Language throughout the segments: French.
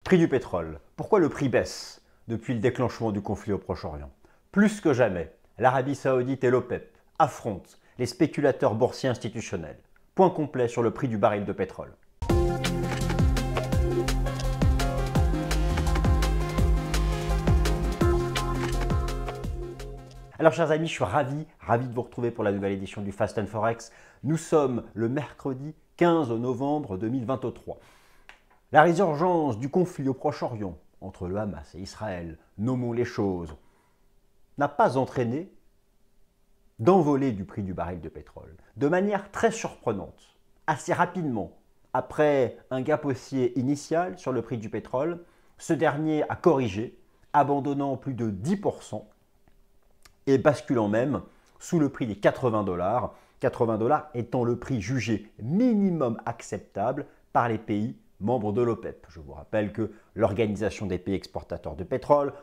Prix du pétrole. Pourquoi le prix baisse depuis le déclenchement du conflit au Proche-Orient? Plus que jamais, l'Arabie Saoudite et l'OPEP affrontent les spéculateurs boursiers institutionnels. Point complet sur le prix du baril de pétrole. Alors chers amis, je suis ravi de vous retrouver pour la nouvelle édition du Fast and Forex. Nous sommes le mercredi 15 novembre 2023. La résurgence du conflit au Proche-Orient entre le Hamas et Israël, nommons les choses, n'a pas entraîné d'envolée du prix du baril de pétrole. De manière très surprenante, assez rapidement, après un gap haussier initial sur le prix du pétrole, ce dernier a corrigé, abandonnant plus de 10%, et basculant même sous le prix des 80 $, 80 $ étant le prix jugé minimum acceptable par les pays membres de l'OPEP. Je vous rappelle que l'Organisation des pays exportateurs de pétrole,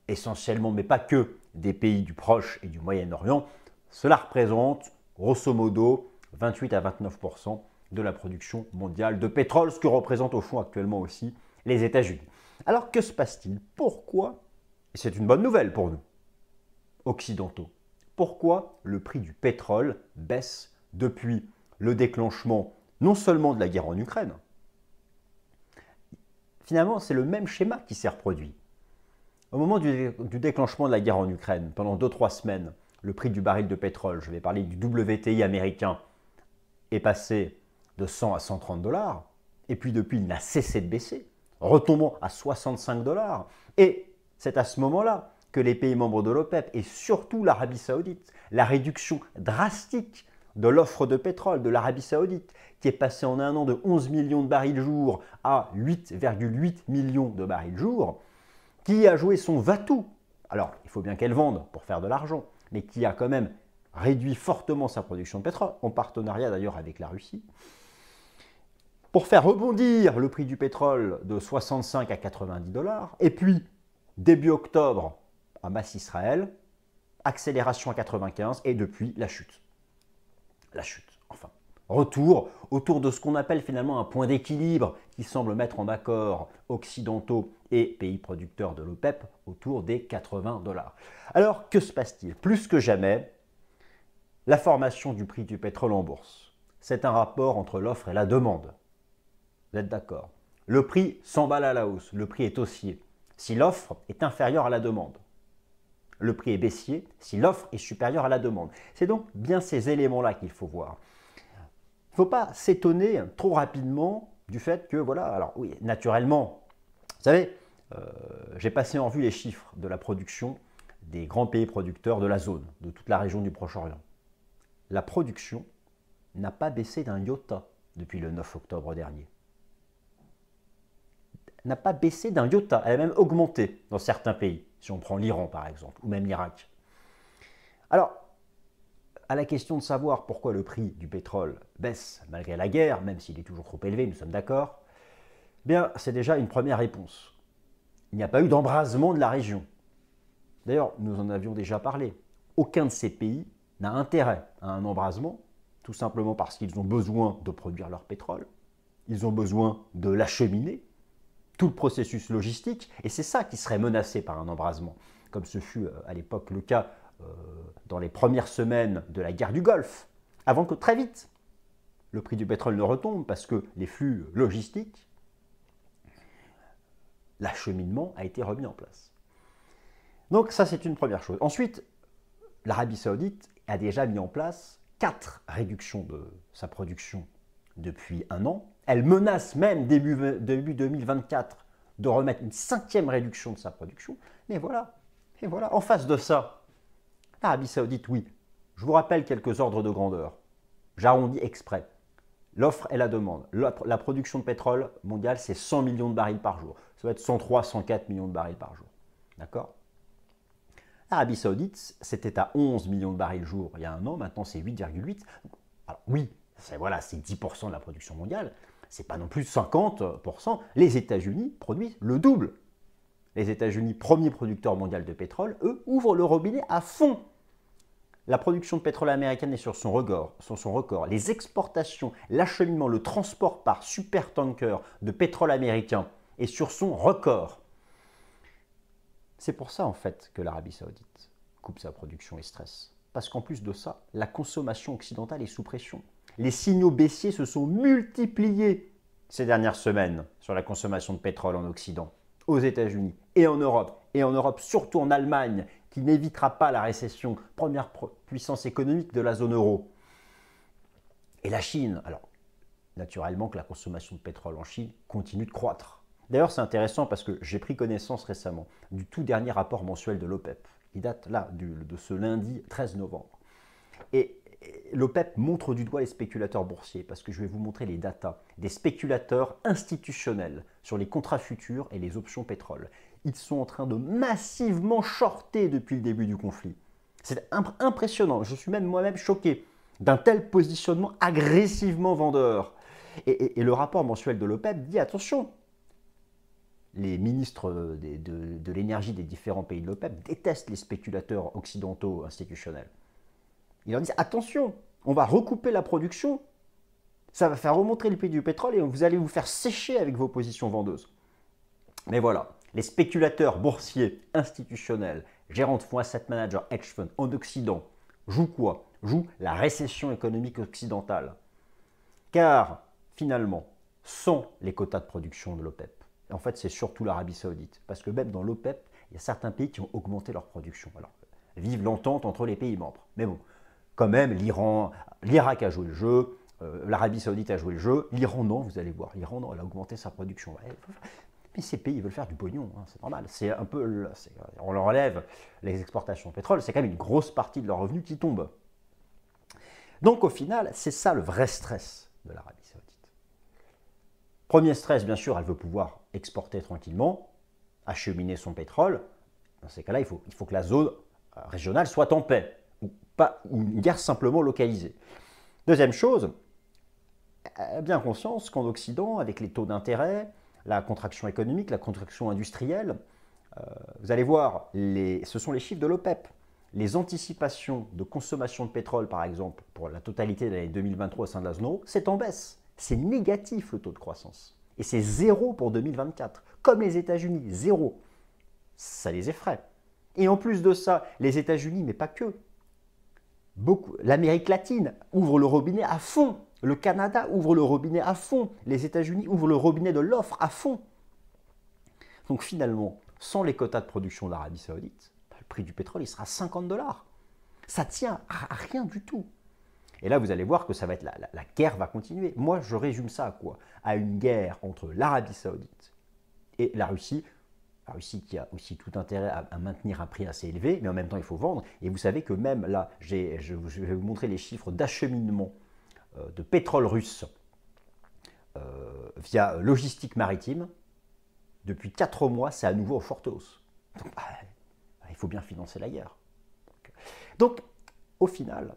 essentiellement mais pas que des pays du Proche et du Moyen-Orient, cela représente grosso modo 28 à 29% de la production mondiale de pétrole, ce que représentent au fond actuellement aussi les États-Unis. Alors que se passe-t-il? Pourquoi, et c'est une bonne nouvelle pour nous, occidentaux, pourquoi le prix du pétrole baisse depuis le déclenchement non seulement de la guerre en Ukraine, finalement c'est le même schéma qui s'est reproduit. Au moment du déclenchement de la guerre en Ukraine, pendant 2-3 semaines, le prix du baril de pétrole, je vais parler du WTI américain, est passé de 100 à 130 $, et puis depuis il n'a cessé de baisser, retombant à 65 $, et c'est à ce moment-là que les pays membres de l'OPEP et surtout l'Arabie Saoudite, la réduction drastique de l'offre de pétrole de l'Arabie Saoudite, qui est passée en un an de 11 millions de barils jour à 8,8 millions de barils jour, qui a joué son va-tout. Alors, il faut bien qu'elle vende pour faire de l'argent, mais qui a quand même réduit fortement sa production de pétrole, en partenariat d'ailleurs avec la Russie, pour faire rebondir le prix du pétrole de 65 à 90 $, et puis, début octobre, Hamas Israël, accélération à 95 et depuis la chute. La chute, enfin. Retour autour de ce qu'on appelle finalement un point d'équilibre qui semble mettre en accord occidentaux et pays producteurs de l'OPEP autour des 80 $. Alors que se passe-t-il? Plus que jamais, la formation du prix du pétrole en bourse. C'est un rapport entre l'offre et la demande. Vous êtes d'accord? Le prix s'emballe à la hausse, le prix est haussier si l'offre est inférieure à la demande. Le prix est baissier si l'offre est supérieure à la demande. C'est donc bien ces éléments-là qu'il faut voir. Il ne faut pas s'étonner trop rapidement du fait que, voilà, alors oui, naturellement, vous savez, j'ai passé en vue les chiffres de la production des grands pays producteurs de la zone, de toute la région du Proche-Orient. La production n'a pas baissé d'un iota depuis le 9 octobre dernier. N'a pas baissé d'un iota, elle a même augmenté dans certains pays, si on prend l'Iran par exemple, ou même l'Irak. Alors, à la question de savoir pourquoi le prix du pétrole baisse malgré la guerre, même s'il est toujours trop élevé, nous sommes d'accord, bien c'est déjà une première réponse. Il n'y a pas eu d'embrasement de la région. D'ailleurs, nous en avions déjà parlé. Aucun de ces pays n'a intérêt à un embrasement, tout simplement parce qu'ils ont besoin de produire leur pétrole, ils ont besoin de l'acheminer, tout le processus logistique, et c'est ça qui serait menacé par un embrasement, comme ce fut à l'époque le cas dans les premières semaines de la guerre du Golfe, avant que très vite le prix du pétrole ne retombe, parce que les flux logistiques, l'acheminement a été remis en place. Donc ça c'est une première chose. Ensuite, l'Arabie Saoudite a déjà mis en place 4 réductions de sa production depuis un an. Elle menace même début 2024 de remettre une 5e réduction de sa production. Mais voilà, et voilà. En face de ça, l'Arabie Saoudite, oui. Je vous rappelle quelques ordres de grandeur. J'arrondis exprès. L'offre et la demande. La production de pétrole mondiale, c'est 100 millions de barils par jour. Ça va être 103, 104 millions de barils par jour. D'accord? L'Arabie Saoudite, c'était à 11 millions de barils jour il y a un an. Maintenant, c'est 8,8. Alors oui, c'est 10% de la production mondiale. Ce n'est pas non plus 50%. Les États-Unis produisent le double. Les États-Unis, premier producteur mondial de pétrole, eux, ouvrent le robinet à fond. La production de pétrole américaine est sur son record. Les exportations, l'acheminement, le transport par supertanker de pétrole américain est sur son record. C'est pour ça en fait que l'Arabie Saoudite coupe sa production et stresse. Parce qu'en plus de ça, la consommation occidentale est sous pression. Les signaux baissiers se sont multipliés ces dernières semaines sur la consommation de pétrole en Occident, aux États-Unis et en Europe. Et en Europe, surtout en Allemagne, qui n'évitera pas la récession, première puissance économique de la zone euro. Et la Chine, alors naturellement que la consommation de pétrole en Chine continue de croître. D'ailleurs, c'est intéressant parce que j'ai pris connaissance récemment du tout dernier rapport mensuel de l'OPEP. Il date là de ce lundi 13 novembre. Et l'OPEP montre du doigt les spéculateurs boursiers parce que je vais vous montrer les datas des spéculateurs institutionnels sur les contrats futurs et les options pétrole. Ils sont en train de massivement shorter depuis le début du conflit. C'est impressionnant, je suis même moi-même choqué d'un tel positionnement agressivement vendeur. Et le rapport mensuel de l'OPEP dit attention, les ministres de l'énergie des différents pays de l'OPEP détestent les spéculateurs occidentaux institutionnels. Ils leur disent attention, on va recouper la production, ça va faire remonter le prix du pétrole et vous allez vous faire sécher avec vos positions vendeuses. Mais voilà, les spéculateurs boursiers institutionnels, gérants de fonds, asset managers, hedge funds en Occident jouent quoi? Jouent la récession économique occidentale. Car finalement, sans les quotas de production de l'OPEP, en fait c'est surtout l'Arabie Saoudite, parce que même dans l'OPEP, il y a certains pays qui ont augmenté leur production. Alors, vive l'entente entre les pays membres. Mais bon, quand même, l'Irak a joué le jeu, l'Arabie Saoudite a joué le jeu, l'Iran non, vous allez voir, l'Iran non, elle a augmenté sa production. Mais ces pays veulent faire du pognon, hein, c'est normal. C'est un peu, on leur enlève les exportations de pétrole, c'est quand même une grosse partie de leurs revenus qui tombe. Donc au final, c'est ça le vrai stress de l'Arabie Saoudite. Premier stress, bien sûr, elle veut pouvoir exporter tranquillement, acheminer son pétrole. Dans ces cas-là, il faut que la zone régionale soit en paix, ou une guerre simplement localisée. Deuxième chose, elle a bien conscience qu'en Occident, avec les taux d'intérêt, la contraction économique, la contraction industrielle, vous allez voir, ce sont les chiffres de l'OPEP. Les anticipations de consommation de pétrole, par exemple, pour la totalité de l'année 2023 au sein de la zone euro, c'est en baisse. C'est négatif le taux de croissance. Et c'est zéro pour 2024. Comme les États-Unis, zéro. Ça les effraie. Et en plus de ça, les États-Unis, mais pas que. L'Amérique latine ouvre le robinet à fond. Le Canada ouvre le robinet à fond. Les États-Unis ouvrent le robinet de l'offre à fond. Donc finalement, sans les quotas de production de l'Arabie Saoudite, le prix du pétrole, il sera 50 $. Ça tient à rien du tout. Et là, vous allez voir que ça va être la guerre va continuer. Moi, je résume ça à quoi? À une guerre entre l'Arabie Saoudite et la Russie. La Russie qui a aussi tout intérêt à maintenir un prix assez élevé, mais en même temps, il faut vendre. Et vous savez que même là, je vais vous montrer les chiffres d'acheminement de pétrole russe via logistique maritime. Depuis 4 mois, c'est à nouveau en forte hausse. Donc, il faut bien financer la guerre. Donc au final,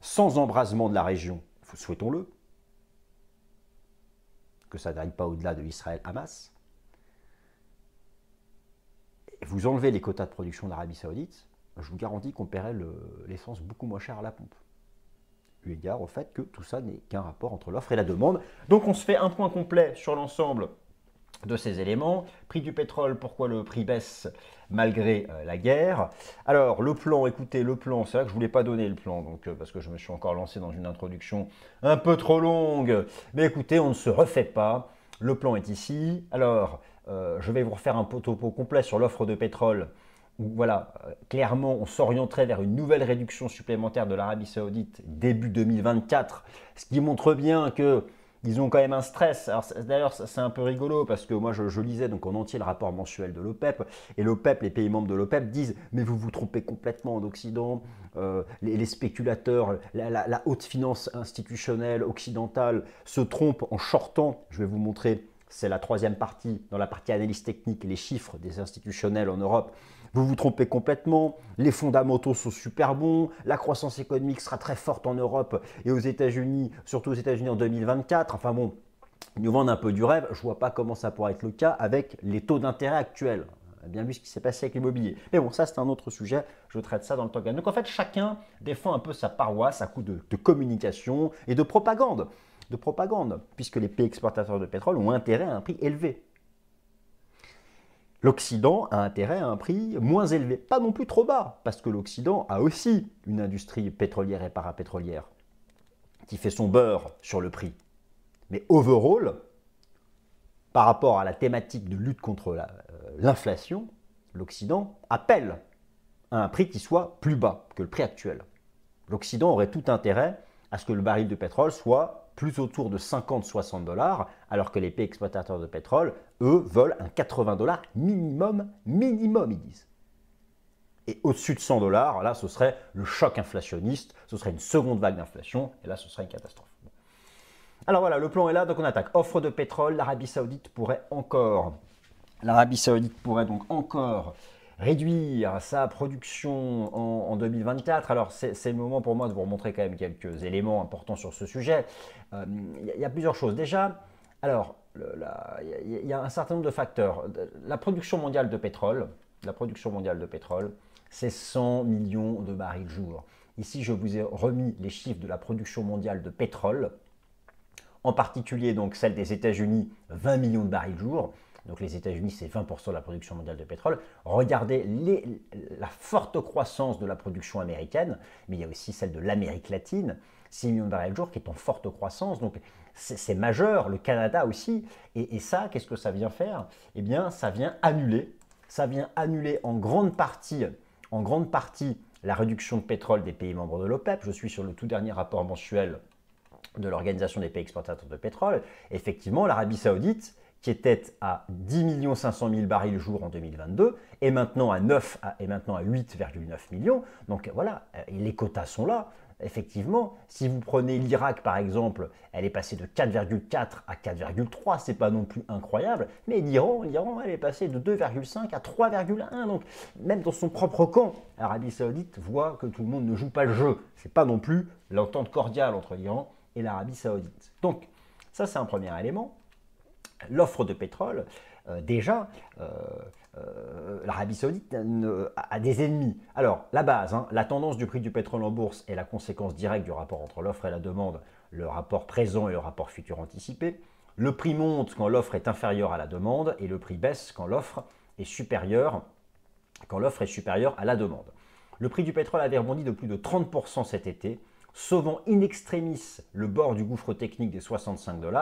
sans embrasement de la région, souhaitons-le, que ça n'aille pas au-delà de Israël-Hamas, vous enlevez les quotas de production d'Arabie Saoudite, je vous garantis qu'on paierait l'essence beaucoup moins cher à la pompe. Eu égard au fait que tout ça n'est qu'un rapport entre l'offre et la demande. Donc on se fait un point complet sur l'ensemble de ces éléments. Prix du pétrole, pourquoi le prix baisse malgré la guerre. Alors le plan, écoutez, le plan, c'est vrai que je ne voulais pas donner le plan, donc, parce que je me suis encore lancé dans une introduction un peu trop longue. Mais écoutez, on ne se refait pas. Le plan est ici. Alors, je vais vous refaire un topo complet sur l'offre de pétrole. Où, voilà, clairement, on s'orienterait vers une nouvelle réduction supplémentaire de l'Arabie Saoudite début 2024, ce qui montre bien que ils ont quand même un stress. D'ailleurs, c'est un peu rigolo parce que moi, je lisais donc en entier le rapport mensuel de l'OPEP. Et l'OPEP, les pays membres de l'OPEP disent « Mais vous vous trompez complètement en Occident. Les spéculateurs, la haute finance institutionnelle occidentale se trompent en shortant. » Je vais vous montrer, c'est la troisième partie, dans la partie analyse technique, les chiffres des institutionnels en Europe. Vous vous trompez complètement, les fondamentaux sont super bons, la croissance économique sera très forte en Europe et aux États-Unis, surtout aux États-Unis en 2024. Enfin bon, ils nous vendent un peu du rêve, je ne vois pas comment ça pourrait être le cas avec les taux d'intérêt actuels. On a bien vu ce qui s'est passé avec l'immobilier. Mais bon, ça c'est un autre sujet, je traite ça dans le temps. Donc en fait, chacun défend un peu sa paroisse à coup de communication et de propagande. de propagande, puisque les pays exportateurs de pétrole ont intérêt à un prix élevé. L'Occident a intérêt à un prix moins élevé, pas non plus trop bas, parce que l'Occident a aussi une industrie pétrolière et parapétrolière qui fait son beurre sur le prix. Mais overall, par rapport à la thématique de lutte contre l'inflation, l'Occident appelle à un prix qui soit plus bas que le prix actuel. L'Occident aurait tout intérêt à ce que le baril de pétrole soit plus autour de 50-60 $, alors que les pays exploitateurs de pétrole, eux, veulent un 80 $ minimum, ils disent. Et au-dessus de 100 $, là, ce serait le choc inflationniste, ce serait une seconde vague d'inflation, et là, ce serait une catastrophe. Alors voilà, le plan est là, donc on attaque. Offre de pétrole, l'Arabie Saoudite pourrait donc encore réduire sa production en 2024. Alors c'est le moment pour moi de vous remontrer quand même quelques éléments importants sur ce sujet. Il y a plusieurs choses. Déjà, alors il y a un certain nombre de facteurs. La production mondiale de pétrole, c'est 100 millions de barils jour. Ici, je vous ai remis les chiffres de la production mondiale de pétrole, en particulier donc celle des États-Unis, 20 millions de barils jour. Donc les États-Unis, c'est 20% de la production mondiale de pétrole. Regardez la forte croissance de la production américaine, mais il y a aussi celle de l'Amérique latine, 6 millions de barils jour qui est en forte croissance. Donc c'est majeur, le Canada aussi. Et ça, qu'est-ce que ça vient faire? Eh bien, ça vient annuler en grande partie la réduction de pétrole des pays membres de l'OPEP. Je suis sur le tout dernier rapport mensuel de l'Organisation des pays exportateurs de pétrole. Effectivement, l'Arabie Saoudite, qui était à 10 500 000 barils jour en 2022, est maintenant à 8,9 millions. Donc voilà, les quotas sont là. Effectivement, si vous prenez l'Irak par exemple, elle est passée de 4,4 à 4,3, c'est pas non plus incroyable, mais l'Iran, elle est passée de 2,5 à 3,1. Donc même dans son propre camp, l'Arabie Saoudite voit que tout le monde ne joue pas le jeu. C'est pas non plus l'entente cordiale entre l'Iran et l'Arabie Saoudite. Donc ça, c'est un premier élément. L'offre de pétrole, l'Arabie Saoudite a des ennemis. Alors, la base, la tendance du prix du pétrole en bourse est la conséquence directe du rapport entre l'offre et la demande, le rapport présent et le rapport futur anticipé. Le prix monte quand l'offre est inférieure à la demande et le prix baisse quand l'offre est supérieure à la demande. Le prix du pétrole avait rebondi de plus de 30% cet été, sauvant in extremis le bord du gouffre technique des 65 $.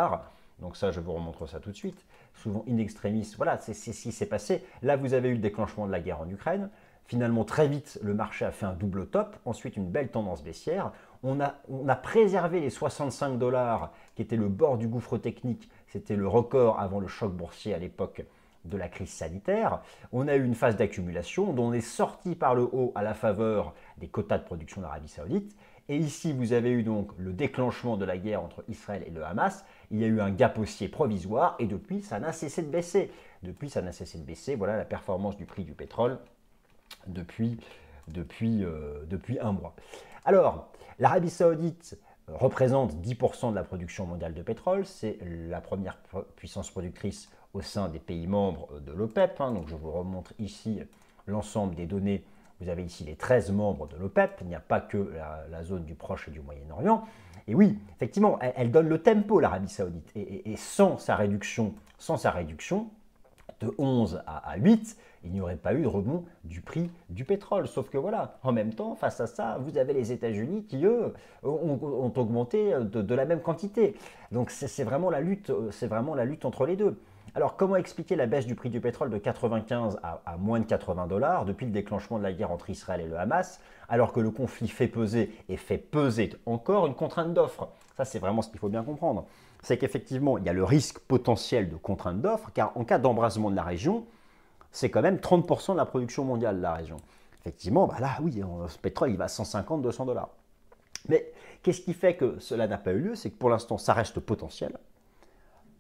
Donc ça, je vous remontre ça tout de suite. Souvent in extremis, voilà, c'est ce qui s'est passé. Là, vous avez eu le déclenchement de la guerre en Ukraine. Finalement, très vite, le marché a fait un double top. Ensuite, une belle tendance baissière. On a préservé les 65 $ qui étaient le bord du gouffre technique. C'était le record avant le choc boursier à l'époque de la crise sanitaire. On a eu une phase d'accumulation dont on est sorti par le haut à la faveur des quotas de production d'Arabie Saoudite. Et ici, vous avez eu donc le déclenchement de la guerre entre Israël et le Hamas. Il y a eu un gap haussier provisoire et depuis, ça n'a cessé de baisser. Voilà la performance du prix du pétrole depuis un mois. Alors, l'Arabie Saoudite représente 10% de la production mondiale de pétrole. C'est la première puissance productrice au sein des pays membres de l'OPEP. Donc, je vous remontre ici l'ensemble des données. Vous avez ici les 13 membres de l'OPEP, il n'y a pas que la zone du Proche et du Moyen-Orient. Et oui, effectivement, elle donne le tempo, l'Arabie Saoudite. Et sans sa réduction de 11 à 8, il n'y aurait pas eu de rebond du prix du pétrole. Sauf que voilà, en même temps, face à ça, vous avez les États-Unis qui, eux, ont augmenté de la même quantité. Donc c'est vraiment la lutte entre les deux. Alors, comment expliquer la baisse du prix du pétrole de 95 à moins de 80 $ depuis le déclenchement de la guerre entre Israël et le Hamas, alors que le conflit fait peser encore une contrainte d'offre? Ça, c'est vraiment ce qu'il faut bien comprendre. C'est qu'effectivement, il y a le risque potentiel de contrainte d'offre, car en cas d'embrasement de la région, c'est quand même 30% de la production mondiale de la région. Effectivement, là, oui, ce pétrole, il va à 150-200 $. Mais qu'est-ce qui fait que cela n'a pas eu lieu? C'est que pour l'instant, ça reste potentiel.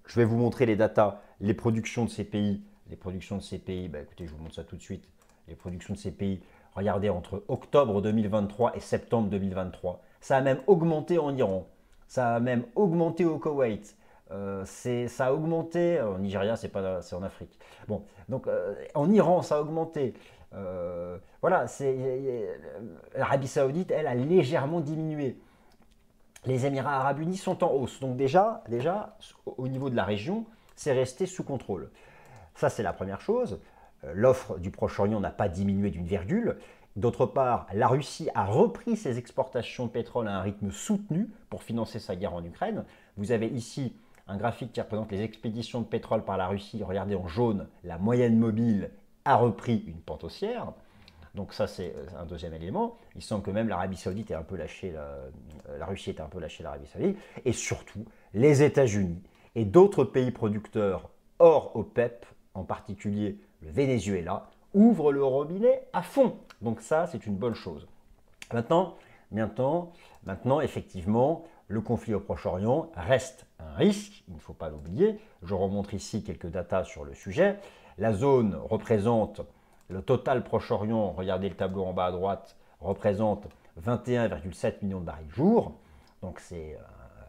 Je vais vous montrer les datas, les productions de ces pays. Écoutez, je vous montre ça tout de suite. Les productions de ces pays, regardez, entre octobre 2023 et septembre 2023. Ça a même augmenté en Iran. Ça a même augmenté au Koweït. Ça a augmenté en Nigeria, c'est en Afrique. Bon, donc en Iran, ça a augmenté. Voilà, l'Arabie Saoudite, elle a légèrement diminué. Les Émirats arabes unis sont en hausse. Donc déjà, au niveau de la région, c'est resté sous contrôle. Ça, c'est la première chose. L'offre du Proche-Orient n'a pas diminué d'une virgule. D'autre part, la Russie a repris ses exportations de pétrole à un rythme soutenu pour financer sa guerre en Ukraine. Vous avez ici un graphique qui représente les expéditions de pétrole par la Russie. Regardez en jaune, la moyenne mobile a repris une pente haussière. Donc ça, c'est un deuxième élément. Il semble que même l'Arabie Saoudite ait un peu lâché, la Russie ait un peu lâché l'Arabie Saoudite. Et surtout, les États-Unis et d'autres pays producteurs hors OPEP, en particulier le Venezuela, ouvrent le robinet à fond. Donc ça, c'est une bonne chose. Maintenant, effectivement, le conflit au Proche-Orient reste un risque, il ne faut pas l'oublier. Je remontre ici quelques datas sur le sujet. La zone représente le total Proche-Orient, regardez le tableau en bas à droite, représente 21,7 millions de barils jour. Donc c'est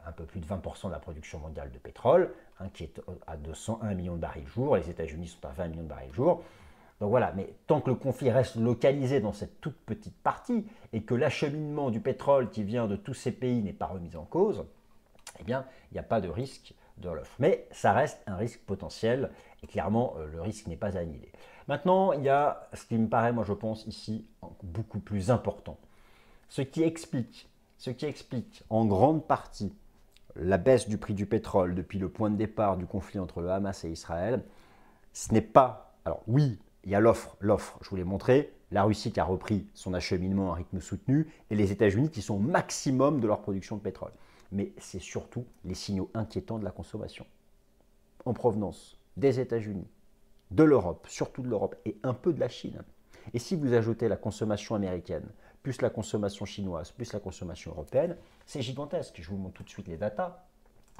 un peu plus de 20% de la production mondiale de pétrole, qui est à 201 millions de barils jour. Les États-Unis sont à 20 millions de barils jour. Donc voilà, mais tant que le conflit reste localisé dans cette toute petite partie et que l'acheminement du pétrole qui vient de tous ces pays n'est pas remis en cause, eh bien, il n'y a pas de risque de l'offre. Mais ça reste un risque potentiel et clairement, le risque n'est pas annihilé. Maintenant, il y a ce qui me paraît, moi je pense ici, beaucoup plus important. Ce qui explique en grande partie la baisse du prix du pétrole depuis le point de départ du conflit entre le Hamas et Israël, ce n'est pas... Alors oui, il y a l'offre, je vous l'ai montré, la Russie qui a repris son acheminement à un rythme soutenu et les États-Unis qui sont au maximum de leur production de pétrole. Mais c'est surtout les signaux inquiétants de la consommation en provenance des États-Unis, de l'Europe, surtout de l'Europe et un peu de la Chine. Et si vous ajoutez la consommation américaine, plus la consommation chinoise, plus la consommation européenne, c'est gigantesque. Je vous montre tout de suite les datas.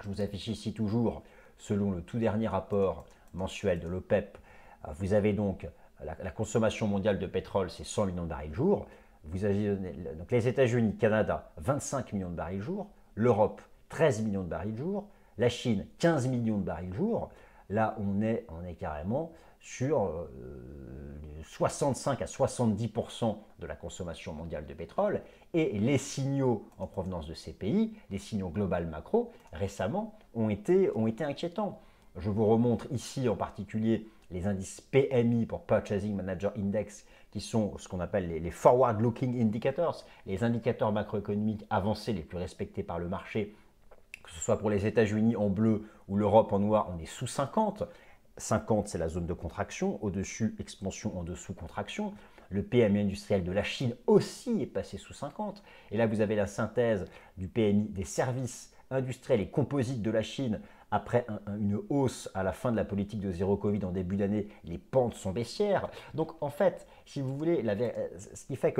Je vous affiche ici toujours, selon le tout dernier rapport mensuel de l'OPEP, vous avez donc la consommation mondiale de pétrole, c'est 100 millions de barils jour. Vous avez donc les États-Unis, Canada, 25 millions de barils jour. L'Europe, 13 millions de barils jour. La Chine, 15 millions de barils jour. Là, on est carrément sur 65 à 70% de la consommation mondiale de pétrole. Et les signaux en provenance de ces pays, les signaux globaux macro, récemment, ont été inquiétants. Je vous remontre ici en particulier les indices PMI pour Purchasing Manager Index, qui sont ce qu'on appelle les forward-looking indicators, les indicateurs macroéconomiques avancés les plus respectés par le marché, que ce soit pour les États-Unis en bleu ou l'Europe en noir, on est sous 50. 50, c'est la zone de contraction, au-dessus, expansion, en dessous, contraction. Le PMI industriel de la Chine aussi est passé sous 50. Et là, vous avez la synthèse du PMI des services industriels et composites de la Chine. Après une hausse à la fin de la politique de zéro Covid en début d'année, les pentes sont baissières. Donc en fait, si vous voulez, ce qui fait que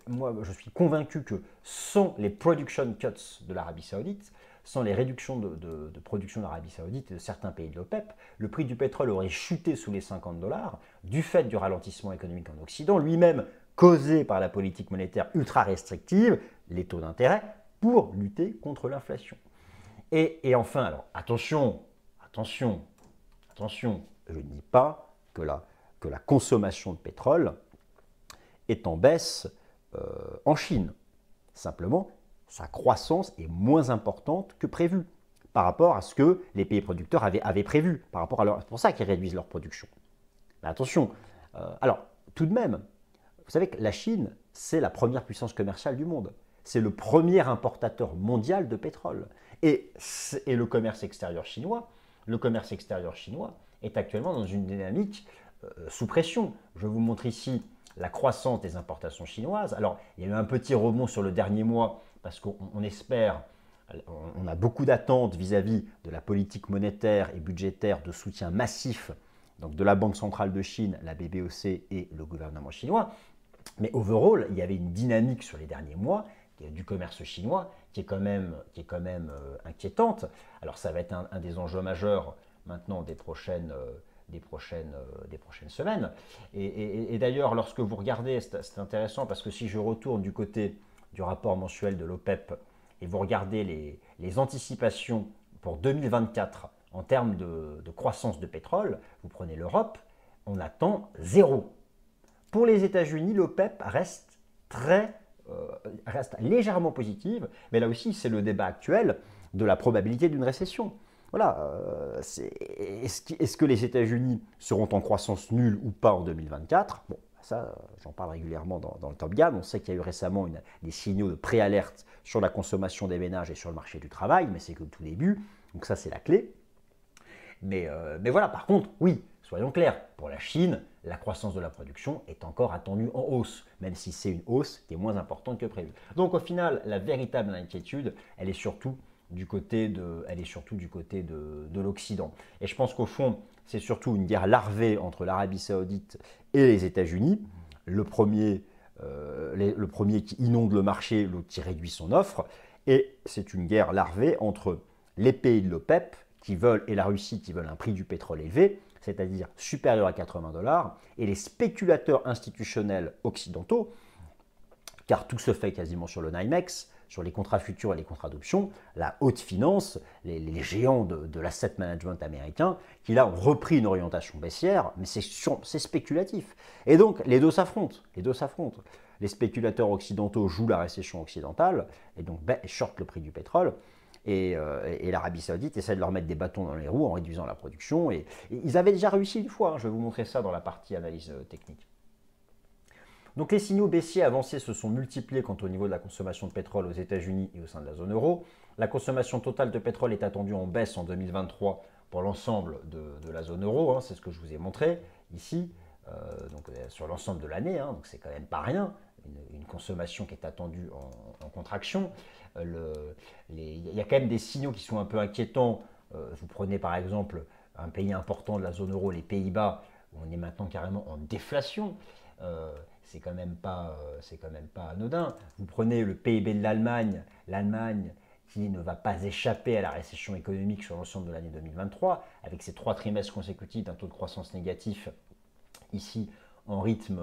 moi je suis convaincu que sans les production cuts de l'Arabie Saoudite, sans les réductions de production de l'Arabie Saoudite et de certains pays de l'OPEP, le prix du pétrole aurait chuté sous les $50 du fait du ralentissement économique en Occident, lui-même causé par la politique monétaire ultra restrictive, les taux d'intérêt, pour lutter contre l'inflation. Et enfin, alors attention, je ne dis pas que la consommation de pétrole est en baisse en Chine. Simplement, sa croissance est moins importante que prévu par rapport à ce que les pays producteurs avaient prévu, c'est pour ça qu'ils réduisent leur production. Mais attention, alors tout de même, vous savez que la Chine, c'est la première puissance commerciale du monde. C'est le premier importateur mondial de pétrole. Et le commerce extérieur chinois est actuellement dans une dynamique sous pression. Je vous montre ici la croissance des importations chinoises. Alors, il y a eu un petit rebond sur le dernier mois parce qu'on espère, on a beaucoup d'attentes vis-à-vis de la politique monétaire et budgétaire de soutien massif donc de la Banque centrale de Chine, la BBOC et le gouvernement chinois. Mais overall, il y avait une dynamique sur les derniers mois du commerce chinois qui est quand même inquiétante. Alors ça va être un des enjeux majeurs maintenant des prochaines semaines. Et d'ailleurs, lorsque vous regardez, c'est intéressant parce que si je retourne du côté du rapport mensuel de l'OPEP et vous regardez les anticipations pour 2024 en termes de croissance de pétrole, vous prenez l'Europe, on attend 0. Pour les États-Unis, l'OPEP reste très reste légèrement positive, mais là aussi, c'est le débat actuel de la probabilité d'une récession. Voilà, est-ce que les États-Unis seront en croissance nulle ou pas en 2024? Bon, ça, j'en parle régulièrement dans le Top Gun. On sait qu'il y a eu récemment des signaux de préalerte sur la consommation des ménages et sur le marché du travail, mais c'est que le tout début. Donc ça, c'est la clé. Mais voilà, par contre, oui, soyons clairs, pour la Chine, la croissance de la production est encore attendue en hausse, même si c'est une hausse qui est moins importante que prévu. Donc au final, la véritable inquiétude, elle est surtout du côté de l'Occident. Et je pense qu'au fond, c'est surtout une guerre larvée entre l'Arabie Saoudite et les États-Unis. Le premier qui inonde le marché, l'autre qui réduit son offre. Et c'est une guerre larvée entre les pays de l'OPEP qui veulent, et la Russie qui veulent un prix du pétrole élevé, c'est-à-dire supérieur à 80 $, et les spéculateurs institutionnels occidentaux, car tout se fait quasiment sur le NYMEX, sur les contrats futurs et les contrats d'options, la haute finance, les géants de l'asset management américain, qui là ont repris une orientation baissière, mais c'est spéculatif. Et donc les deux s'affrontent. Les spéculateurs occidentaux jouent la récession occidentale, et donc shortent le prix du pétrole, et l'Arabie Saoudite essaie de leur mettre des bâtons dans les roues en réduisant la production. Et ils avaient déjà réussi une fois, hein, je vais vous montrer ça dans la partie analyse technique. Donc les signaux baissiers avancés se sont multipliés quant au niveau de la consommation de pétrole aux États-Unis et au sein de la zone euro. La consommation totale de pétrole est attendue en baisse en 2023 pour l'ensemble de la zone euro, hein, c'est ce que je vous ai montré ici, sur l'ensemble de l'année, hein, donc c'est quand même pas rien, une consommation qui est attendue en contraction. Il y a quand même des signaux qui sont un peu inquiétants. Vous prenez par exemple un pays important de la zone euro, les Pays-Bas, où on est maintenant carrément en déflation. C'est quand même pas anodin. Vous prenez le PIB de l'Allemagne qui ne va pas échapper à la récession économique sur l'ensemble de l'année 2023, avec ses 3 trimestres consécutifs d'un taux de croissance négatif, ici en rythme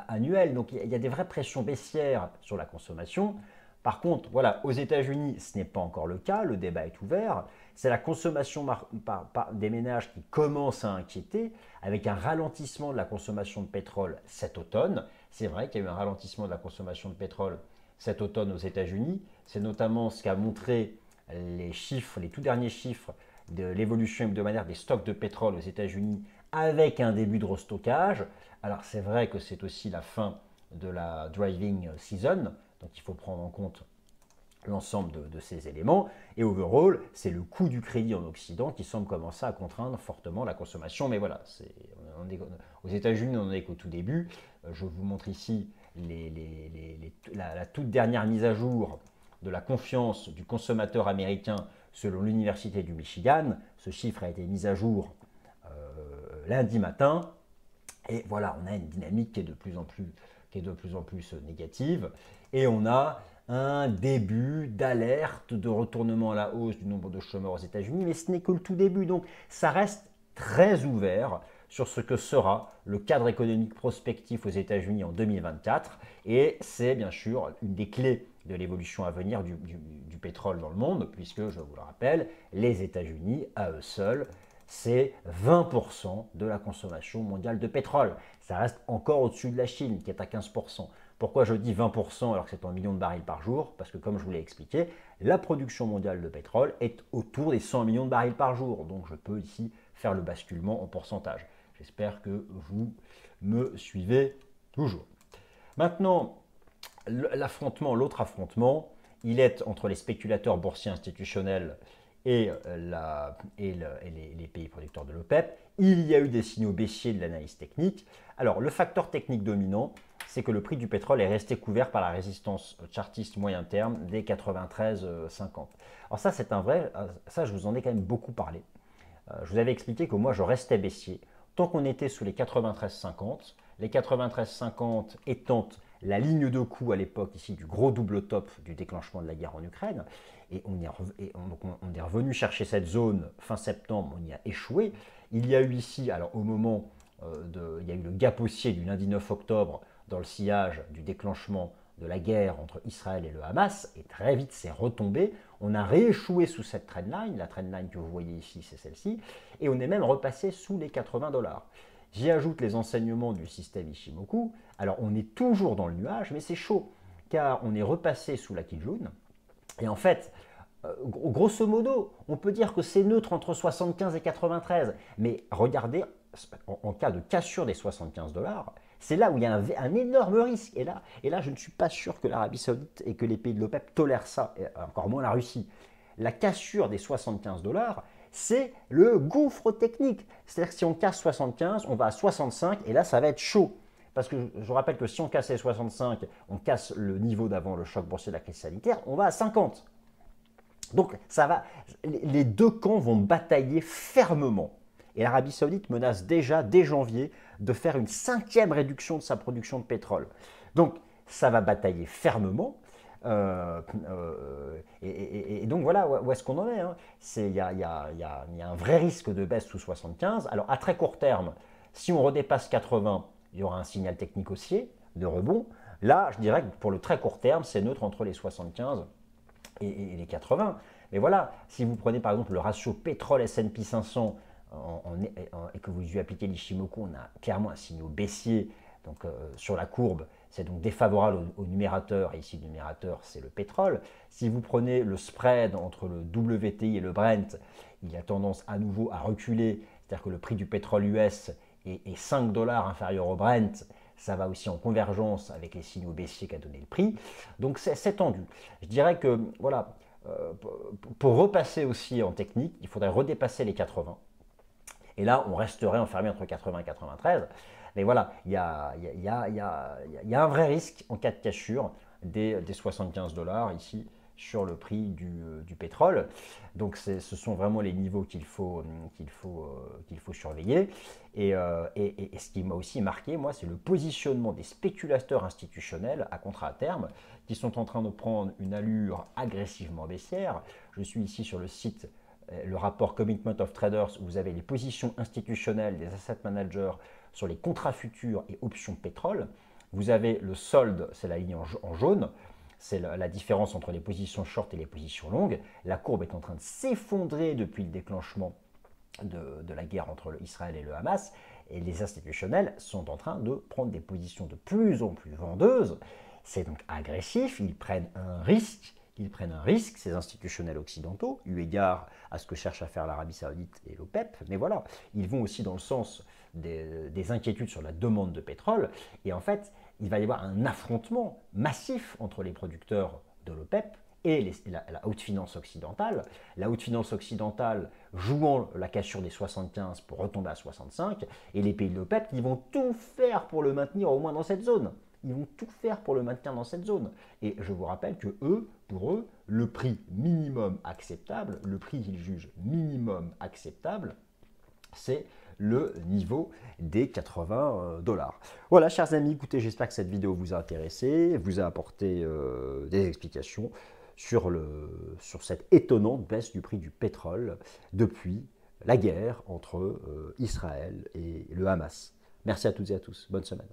annuel. Donc il y a des vraies pressions baissières sur la consommation. Par contre, voilà, aux États-Unis, ce n'est pas encore le cas, le débat est ouvert. C'est la consommation des ménages qui commence à inquiéter, avec un ralentissement de la consommation de pétrole cet automne. C'est vrai qu'il y a eu un ralentissement de la consommation de pétrole cet automne aux États-Unis. C'est notamment ce qu'a montré les tout derniers chiffres de l'évolution hebdomadaire des stocks de pétrole aux États-Unis, avec un début de restockage. Alors c'est vrai que c'est aussi la fin de la driving season, donc il faut prendre en compte l'ensemble de ces éléments. Et overall, c'est le coût du crédit en Occident qui semble commencer à contraindre fortement la consommation. Mais voilà, aux États-Unis, on en est qu'au tout début. Je vous montre ici la toute dernière mise à jour de la confiance du consommateur américain selon l'Université du Michigan. Ce chiffre a été mis à jour lundi matin. Et voilà, on a une dynamique qui est de plus en plus négative. Et on a un début d'alerte de retournement à la hausse du nombre de chômeurs aux États-Unis, mais ce n'est que le tout début. Donc ça reste très ouvert sur ce que sera le cadre économique prospectif aux États-Unis en 2024. Et c'est bien sûr une des clés de l'évolution à venir du pétrole dans le monde, puisque, je vous le rappelle, les États-Unis, à eux seuls, c'est 20% de la consommation mondiale de pétrole. Ça reste encore au-dessus de la Chine, qui est à 15%. Pourquoi je dis 20% alors que c'est en millions de barils par jour? Parce que comme je vous l'ai expliqué, la production mondiale de pétrole est autour des 100 millions de barils par jour. Donc je peux ici faire le basculement en pourcentage. J'espère que vous me suivez toujours. Maintenant, l'autre affrontement, il est entre les spéculateurs boursiers institutionnels et les pays producteurs de l'OPEP. Il y a eu des signaux baissiers de l'analyse technique. Alors, le facteur technique dominant, c'est que le prix du pétrole est resté couvert par la résistance chartiste moyen terme des 93,50. Alors ça, c'est un vrai, ça je vous en ai quand même beaucoup parlé. Je vous avais expliqué que moi, je restais baissier tant qu'on était sous les 93,50. Les 93,50 étant la ligne de coût à l'époque ici du gros double top du déclenchement de la guerre en Ukraine. Et on est revenu chercher cette zone fin septembre, on y a échoué. Il y a eu ici, alors au moment il y a eu le gap haussier du lundi 9 octobre dans le sillage du déclenchement de la guerre entre Israël et le Hamas, et très vite c'est retombé. On a rééchoué sous cette trendline, la trendline que vous voyez ici c'est celle-ci, et on est même repassé sous les 80 $. j'y ajoute les enseignements du système Ishimoku, alors on est toujours dans le nuage, mais c'est chaud, car on est repassé sous la Kijun, et en fait, grosso modo, on peut dire que c'est neutre entre 75 et 93, mais regardez, en cas de cassure des 75 $, c'est là où il y a un énorme risque. Et là, je ne suis pas sûr que l'Arabie Saoudite et que les pays de l'OPEP tolèrent ça, et encore moins la Russie. La cassure des 75 $, c'est le gouffre technique. C'est-à-dire que si on casse 75, on va à 65, et là, ça va être chaud. Parce que je rappelle que si on casse les 65, on casse le niveau d'avant le choc boursier de la crise sanitaire, on va à 50. Donc, les deux camps vont batailler fermement. Et l'Arabie Saoudite menace déjà, dès janvier, de faire une 5e réduction de sa production de pétrole. Donc, ça va batailler fermement. Et donc, voilà où est-ce qu'on en est. Hein. Il y a un vrai risque de baisse sous 75. Alors, à très court terme, si on redépasse 80, il y aura un signal technique haussier de rebond. Là, je dirais que pour le très court terme, c'est neutre entre les 75 et les 80. Mais voilà, si vous prenez par exemple le ratio pétrole S&P 500 et que vous lui appliquez l'Ishimoku, on a clairement un signal baissier donc, sur la courbe. C'est donc défavorable au numérateur, et ici le numérateur c'est le pétrole. Si vous prenez le spread entre le WTI et le Brent, il a tendance à nouveau à reculer, c'est-à-dire que le prix du pétrole US est 5 $ inférieur au Brent. Ça va aussi en convergence avec les signaux baissiers qu'a donné le prix. Donc c'est tendu. Je dirais que voilà, pour repasser aussi en technique, il faudrait redépasser les 80. Et là, on resterait enfermé entre 80 et 93. Mais voilà, il y a un vrai risque en cas de cassure des 75 $ ici sur le prix du pétrole. Donc ce sont vraiment les niveaux qu'il faut surveiller. Et ce qui m'a aussi marqué, moi, c'est le positionnement des spéculateurs institutionnels à contrat à terme qui sont en train de prendre une allure agressivement baissière. Je suis ici sur le site, le rapport Commitment of Traders, où vous avez les positions institutionnelles des asset managers sur les contrats futurs et options pétrole. Vous avez le solde, c'est la ligne en jaune. C'est la différence entre les positions short et les positions longues. La courbe est en train de s'effondrer depuis le déclenchement de la guerre entre Israël et le Hamas. Et les institutionnels sont en train de prendre des positions de plus en plus vendeuses. C'est donc agressif, ils prennent un risque. Ces institutionnels occidentaux, eu égard à ce que cherche à faire l'Arabie Saoudite et l'OPEP. Mais voilà, ils vont aussi dans le sens des inquiétudes sur la demande de pétrole. Et en fait, il va y avoir un affrontement massif entre les producteurs de l'OPEP et la haute finance occidentale. La haute finance occidentale jouant la cassure des 75 pour retomber à 65, et les pays de l'OPEP qui vont tout faire pour le maintenir au moins dans cette zone. Ils vont tout faire pour le maintenir dans cette zone. Et je vous rappelle que pour eux, le prix minimum acceptable, le prix qu'ils jugent minimum acceptable, c'est le niveau des 80 $. Voilà, chers amis, écoutez, j'espère que cette vidéo vous a intéressé, vous a apporté des explications sur cette étonnante baisse du prix du pétrole depuis la guerre entre Israël et le Hamas. Merci à toutes et à tous. Bonne semaine.